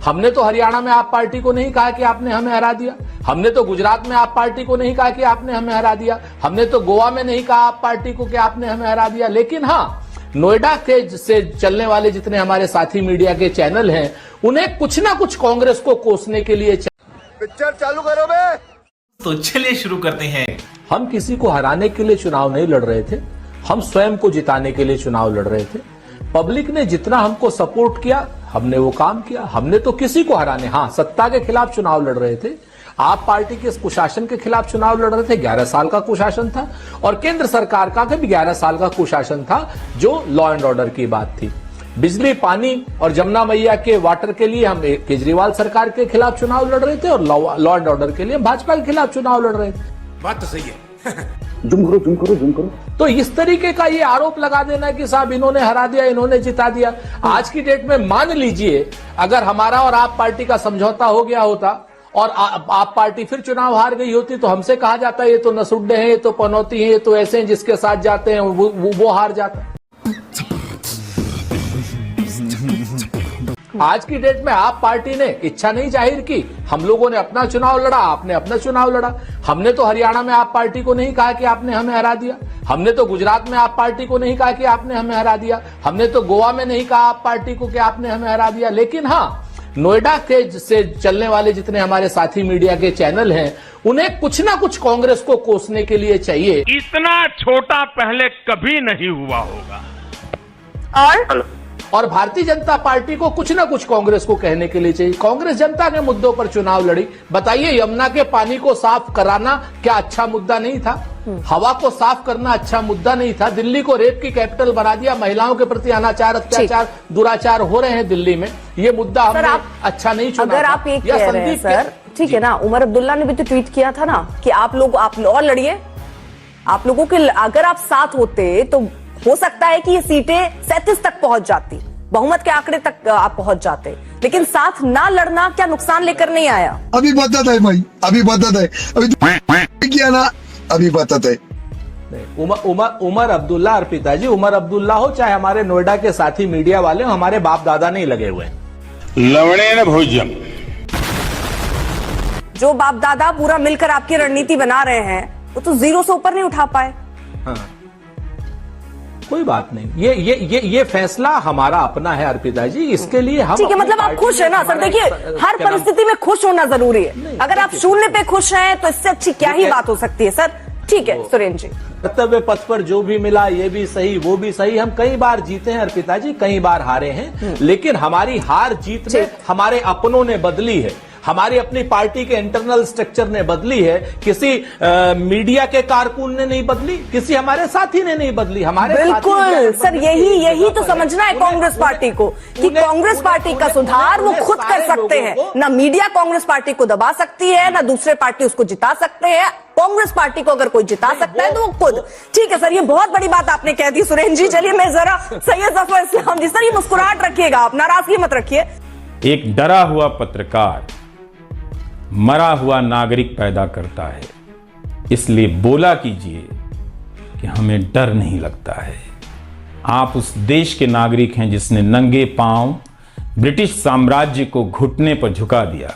हमने तो हरियाणा में आप पार्टी को नहीं कहा कि आपने हमें हरा दिया, हमने तो गुजरात में आप पार्टी को नहीं कहा कि आपने हमें हरा दिया, हमने तो गोवा में नहीं कहा आप पार्टी को कि आपने हमें हरा दिया। लेकिन हाँ, नोएडा के से चलने वाले जितने हमारे साथी मीडिया के चैनल हैं, उन्हें कुछ ना कुछ कांग्रेस को कोसने के लिए पिक्चर चालू करो बे। तो चलिए शुरू करते हैं। हम किसी को हराने के लिए चुनाव नहीं लड़ रहे थे, हम स्वयं को जिताने के लिए चुनाव लड़ रहे थे। पब्लिक ने जितना हमको सपोर्ट किया, हमने वो काम किया। हमने तो किसी को हराने, हाँ, सत्ता के खिलाफ चुनाव लड़ रहे थे, आप पार्टी के कुशासन के खिलाफ चुनाव लड़ रहे थे। 11 साल का कुशासन था और केंद्र सरकार का भी 11 साल का कुशासन था, जो लॉ एंड ऑर्डर की बात थी। बिजली, पानी और जमुना मैया के वाटर के लिए हम केजरीवाल सरकार के खिलाफ चुनाव लड़ रहे थे और लॉ एंड ऑर्डर के लिए हम भाजपा के खिलाफ चुनाव लड़ रहे थे। बात तो सही है। जुम करो। तो इस तरीके का ये आरोप लगा देना कि साहब इन्होंने हरा दिया, इन्होंने जिता दिया। आज की डेट में मान लीजिए अगर हमारा और आप पार्टी का समझौता हो गया होता और आप पार्टी फिर चुनाव हार गई होती, तो हमसे कहा जाता है ये तो नसुड्डे हैं, ये तो पनौती हैं, ये तो ऐसे हैं जिसके साथ जाते हैं वो हार जाता। आज की डेट में आप पार्टी ने इच्छा नहीं जाहिर की, हम लोगों ने अपना चुनाव लड़ा, आपने अपना चुनाव लड़ा। हमने तो हरियाणा में आप पार्टी को नहीं कहा कि आपने हमें हरा दिया, हमने तो गुजरात में आप पार्टी को नहीं कहा कि आपने हमें हरा दिया, हमने तो गोवा में नहीं कहा आप पार्टी को कि आपने हमें हरा दिया। लेकिन हाँ, नोएडा के से चलने वाले जितने हमारे साथी मीडिया के चैनल हैं, उन्हें कुछ ना कुछ कांग्रेस को कोसने के लिए चाहिए। इतना छोटा पहले कभी नहीं हुआ होगा। और भारतीय जनता पार्टी को कुछ ना कुछ कांग्रेस को कहने के लिए चाहिए। कांग्रेस जनता के मुद्दों पर चुनाव लड़ी। बताइए, यमुना के पानी को साफ कराना क्या अच्छा मुद्दा नहीं था? हवा को साफ करना अच्छा मुद्दा नहीं था? दिल्ली को रेप की कैपिटल बना दिया, महिलाओं के प्रति अनाचार, अत्याचार, दुराचार हो रहे हैं दिल्ली में, ये मुद्दा हमने अच्छा नहीं चुना। अगर आप ये कह रहे हैं सर, ठीक है ना, उमर अब्दुल्ला ने भी तो ट्वीट किया था ना कि आप और लड़िए, आप लोगों के अगर आप साथ होते तो हो सकता है कि ये सीटें 37 तक पहुंच जाती, बहुमत के आंकड़े तक आप पहुंच जाते। लेकिन साथ ना लड़ना क्या नुकसान लेकर नहीं आया? अभी बताता है भाई, अभी बताता है, अभी किया ना, अभी बताता है। उमर अब्दुल्ला और पिताजी, उमर अब्दुल्ला हो चाहे हमारे नोएडा के साथी मीडिया वाले, हमारे बाप दादा नहीं लगे हुए। लवणे न भोजन, जो बाप दादा पूरा मिलकर आपकी रणनीति बना रहे हैं, वो तो 0 से ऊपर नहीं उठा पाए। हाँ, कोई बात नहीं, ये फैसला हमारा अपना है अर्पिता जी, इसके लिए हम ठीक है। मतलब आप खुश है ना सर? देखिए, हर परिस्थिति में खुश होना जरूरी है। अगर आप शून्य पे खुश हैं तो इससे अच्छी क्या ही बात हो सकती है सर? ठीक है सुरेंद्र जी, कर्तव्य पथ पर जो भी मिला, ये भी सही, वो भी सही। हम कई बार जीते हैं अर्पिता जी, कई बार हारे हैं, लेकिन हमारी हार जीत में हमारे अपनों ने बदली है, हमारी अपनी पार्टी के इंटरनल स्ट्रक्चर ने बदली है। किसी मीडिया के कारकुन ने नहीं बदली, किसी हमारे साथी ने नहीं बदली, हमारे बिल्कुल सर, यही तो समझना है कांग्रेस पार्टी को कि कांग्रेस पार्टी का सुधार वो खुद कर सकते हैं। ना मीडिया कांग्रेस पार्टी को दबा सकती है, ना दूसरे पार्टी उसको जिता सकते हैं। कांग्रेस पार्टी को अगर कोई जिता सकता है तो वो खुद। ठीक है सर, ये बहुत बड़ी बात आपने कह दी सुरेंद्र जी। चलिए मैं जरा सैयद जफर इस्लाम जी, सर ये मुस्कुराहट रखिएगा, आप नाराजगी मत रखिए। एक डरा हुआ पत्रकार मरा हुआ नागरिक पैदा करता है, इसलिए बोला कीजिए कि हमें डर नहीं लगता है। आप उस देश के नागरिक हैं जिसने नंगे पांव ब्रिटिश साम्राज्य को घुटने पर झुका दिया।